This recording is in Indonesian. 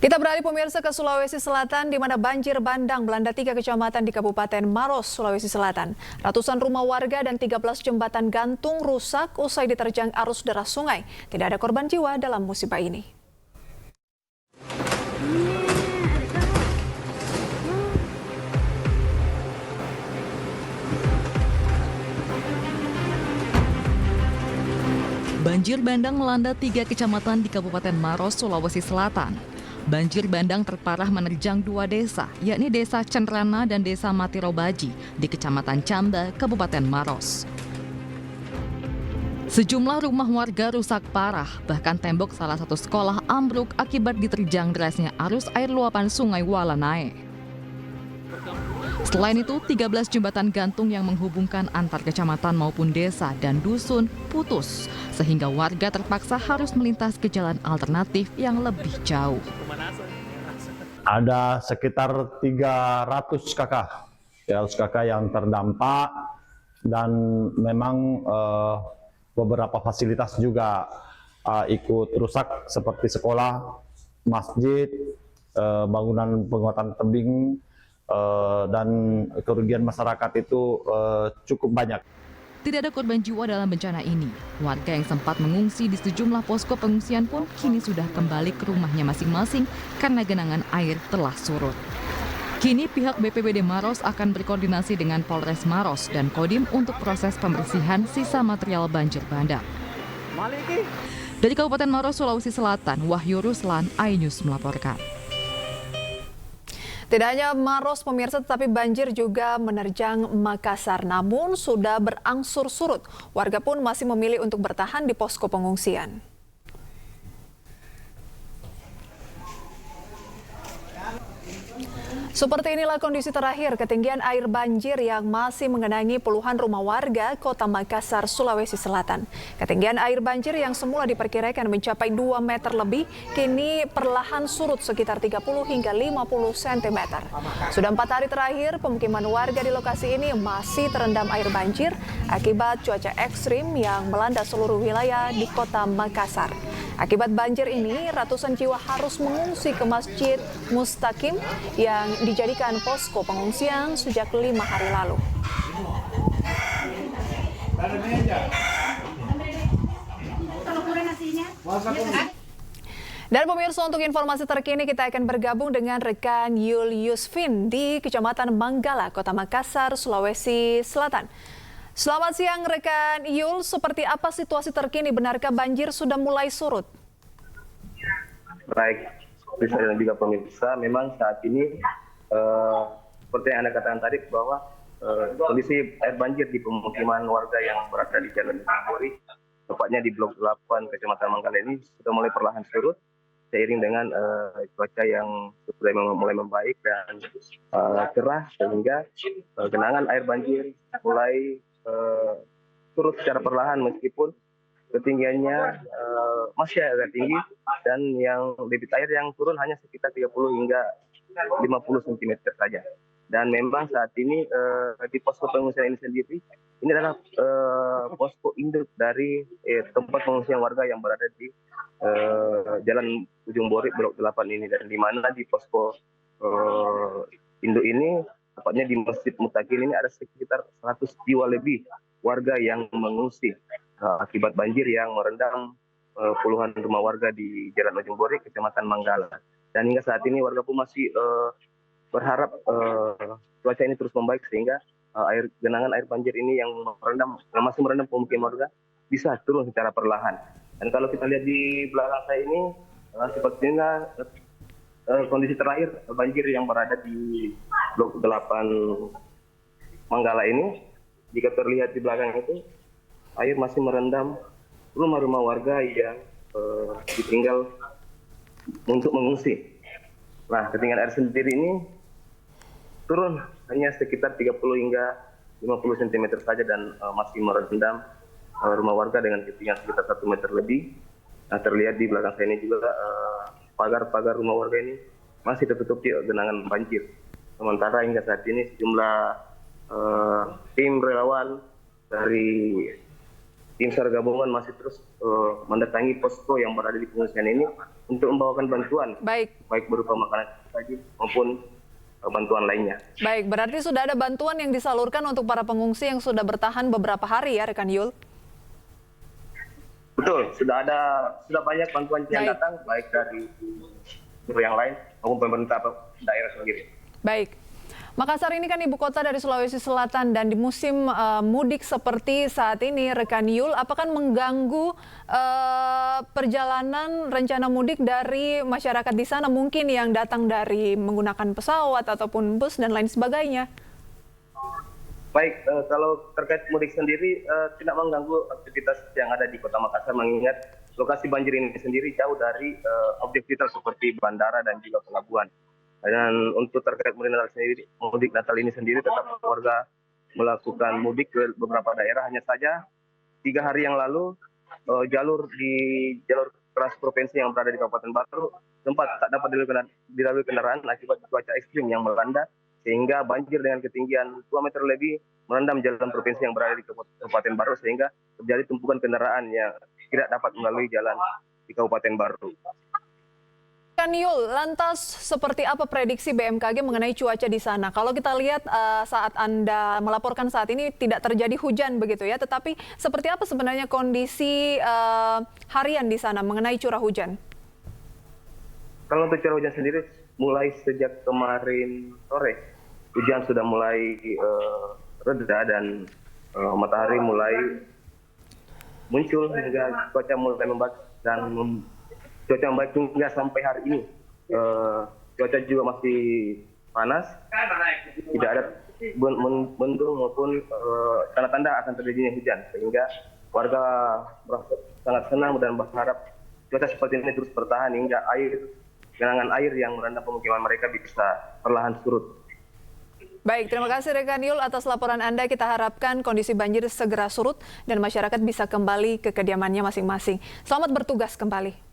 Kita beralih pemirsa ke Sulawesi Selatan, di mana banjir bandang melanda 3 kecamatan di Kabupaten Maros, Sulawesi Selatan. Ratusan rumah warga dan 13 jembatan gantung rusak usai diterjang arus deras sungai. Tidak ada korban jiwa dalam musibah ini. Banjir bandang melanda 3 kecamatan di Kabupaten Maros, Sulawesi Selatan. Banjir bandang terparah menerjang 2 desa, yakni Desa Cenrana dan Desa Matirobaji di Kecamatan Camba, Kabupaten Maros. Sejumlah rumah warga rusak parah, bahkan tembok salah satu sekolah ambruk akibat diterjang derasnya arus air luapan Sungai Walanae. Selain itu, 13 jembatan gantung yang menghubungkan antar kecamatan maupun desa dan dusun putus, sehingga warga terpaksa harus melintas ke jalan alternatif yang lebih jauh. Ada sekitar 300 kakak yang terdampak, dan memang beberapa fasilitas juga ikut rusak seperti sekolah, masjid, bangunan penguatan tebing, dan kerugian masyarakat itu cukup banyak. Tidak ada korban jiwa dalam bencana ini. Warga yang sempat mengungsi di sejumlah posko pengungsian pun kini sudah kembali ke rumahnya masing-masing karena genangan air telah surut. Kini pihak BPBD Maros akan berkoordinasi dengan Polres Maros dan Kodim untuk proses pembersihan sisa material banjir bandang. Dari Kabupaten Maros, Sulawesi Selatan, Wahyu Ruslan, iNews melaporkan. Tidak hanya Maros pemirsa, tetapi banjir juga menerjang Makassar. Namun sudah berangsur surut. Warga pun masih memilih untuk bertahan di posko pengungsian. Seperti inilah kondisi terakhir ketinggian air banjir yang masih mengenangi puluhan rumah warga Kota Makassar, Sulawesi Selatan. Ketinggian air banjir yang semula diperkirakan mencapai 2 meter lebih, kini perlahan surut sekitar 30 hingga 50 cm. Sudah 4 hari terakhir, pemukiman warga di lokasi ini masih terendam air banjir akibat cuaca ekstrim yang melanda seluruh wilayah di Kota Makassar. Akibat banjir ini, ratusan jiwa harus mengungsi ke Masjid Mustaqim yang dijadikan posko pengungsian sejak 5 hari lalu. Dan pemirsa, untuk informasi terkini kita akan bergabung dengan rekan Yul Yusfin di Kecamatan Manggala, Kota Makassar, Sulawesi Selatan. Selamat siang rekan Yul, seperti apa situasi terkini? Benarkah banjir sudah mulai surut? Baik, bisa dan juga pemirsa, memang saat ini seperti yang Anda katakan tadi bahwa kondisi air banjir di pemukiman warga yang berada di Jalan Jambori, tepatnya di Blok 8 Kecamatan Manggala ini sudah mulai perlahan surut seiring dengan cuaca yang sudah mulai membaik dan cerah, sehingga genangan air banjir mulai surut secara perlahan meskipun ketinggiannya masih agak tinggi, dan yang debit air yang turun hanya sekitar 30 hingga 50 cm saja. Dan memang saat ini di posko pengungsian ini sendiri, ini adalah posko induk dari tempat pengungsian warga yang berada di Jalan Ujung Bori Blok 8 ini, dan di mana di posko induk ini, tepatnya di Masjid Mustaqim ini, ada sekitar 100 jiwa lebih warga yang mengungsi akibat banjir yang merendam puluhan rumah warga di Jalan Ujung Bori, Kecamatan Manggala. Dan hingga saat ini warga pun masih berharap cuaca ini terus membaik sehingga genangan air banjir ini yang masih merendam pemukiman warga bisa turun secara perlahan. Dan kalau kita lihat di belakang saya ini, sepertinya kondisi terakhir banjir yang berada di Blok 8 Manggala ini, jika terlihat di belakang itu, air masih merendam rumah-rumah warga yang ditinggal untuk mengungsi. Nah, ketinggian air sendiri ini turun hanya sekitar 30 hingga 50 cm saja, dan masih merendam rumah warga dengan ketinggian sekitar 1 meter lebih. Nah, terlihat di belakang saya ini juga pagar-pagar rumah warga ini masih tertutupi genangan banjir. Sementara hingga saat ini sejumlah tim relawan dari tim SAR gabungan masih terus mendatangi posko yang berada di pengungsian ini untuk membawakan bantuan, baik berupa makanan saja maupun bantuan lainnya. Baik, berarti sudah ada bantuan yang disalurkan untuk para pengungsi yang sudah bertahan beberapa hari ya, rekan Yul? Betul, sudah banyak bantuan yang datang, baik dari yang lain maupun pemerintah daerah sendiri. Baik. Makassar ini kan ibu kota dari Sulawesi Selatan dan di musim mudik seperti saat ini, rekan Yul, apakah mengganggu perjalanan rencana mudik dari masyarakat di sana mungkin yang datang dari menggunakan pesawat ataupun bus dan lain sebagainya? Baik, kalau terkait mudik sendiri tidak mengganggu aktivitas yang ada di Kota Makassar, mengingat lokasi banjir ini sendiri jauh dari objek vital seperti bandara dan juga pelabuhan. Dan untuk terkait mudik Natal ini sendiri tetap warga melakukan mudik ke beberapa daerah. Hanya saja 3 hari yang lalu jalur trans provinsi yang berada di Kabupaten Baru sempat tak dapat dilalui kendaraan akibat cuaca ekstrim yang melanda, sehingga banjir dengan ketinggian 2 meter lebih merendam jalan provinsi yang berada di Kabupaten Baru, sehingga terjadi tumpukan kendaraan yang tidak dapat melalui jalan di Kabupaten Baru. Yul, lantas seperti apa prediksi BMKG mengenai cuaca di sana? Kalau kita lihat saat Anda melaporkan saat ini tidak terjadi hujan begitu ya, tetapi seperti apa sebenarnya kondisi harian di sana mengenai curah hujan? Kalau untuk curah hujan sendiri, mulai sejak kemarin sore, hujan sudah mulai reda dan matahari mulai muncul hingga cuaca mulai membaik dan cuaca membaik hingga sampai hari ini. Cuaca juga masih panas, tidak ada mendung maupun tanda-tanda akan terjadinya hujan, sehingga warga merasa sangat senang dan berharap cuaca seperti ini terus bertahan hingga genangan air yang merendam pemukiman mereka bisa perlahan surut. Baik, terima kasih rekan Yul atas laporan Anda. Kita harapkan kondisi banjir segera surut dan masyarakat bisa kembali ke kediamannya masing-masing. Selamat bertugas kembali.